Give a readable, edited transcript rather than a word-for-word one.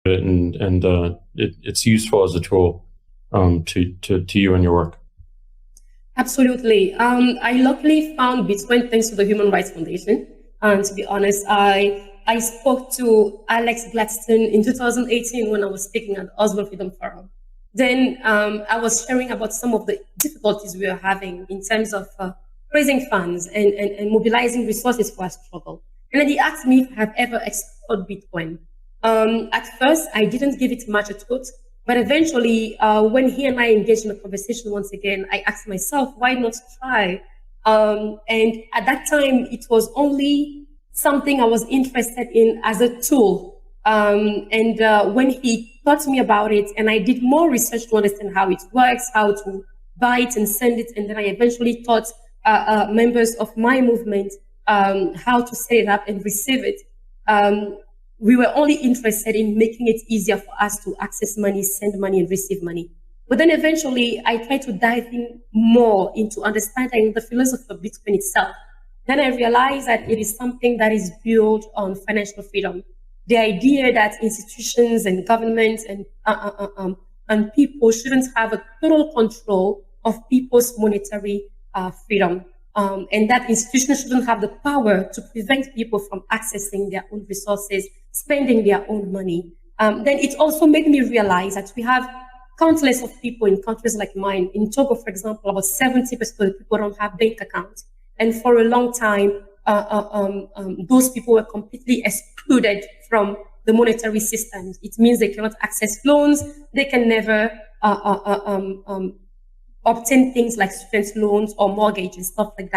it, and it's useful as a tool to you and your work. Absolutely. I luckily found Bitcoin thanks to the Human Rights Foundation. And to be honest, I spoke to Alex Gladstone in 2018 when I was speaking at Oswald Freedom Forum. Then I was sharing about some of the difficulties we were having in terms of raising funds and mobilizing resources for our struggle. And then he asked me if I have ever explored Bitcoin. At first, I didn't give it much a thought, but eventually, when he and I engaged in a conversation once again, I asked myself, why not try? And at that time, it was only something I was interested in as a tool. When he taught me about it, and I did more research to understand how it works, how to buy it and send it, and then I eventually taught members of my movement how to set it up and receive it. We were only interested in making it easier for us to access money, send money, and receive money. But then eventually, I tried to dive in more into understanding the philosophy of Bitcoin itself. Then I realized that it is something that is built on financial freedom. The idea that institutions and governments and people shouldn't have a total control of people's monetary freedom. And that institutions shouldn't have the power to prevent people from accessing their own resources, spending their own money. Then it also made me realize that we have countless of people in countries like mine. In Togo, for example, about 70% of people don't have bank accounts. And for a long time, those people were completely excluded from the monetary system. It means they cannot access loans. They can never obtain things like student loans or mortgages, stuff like that.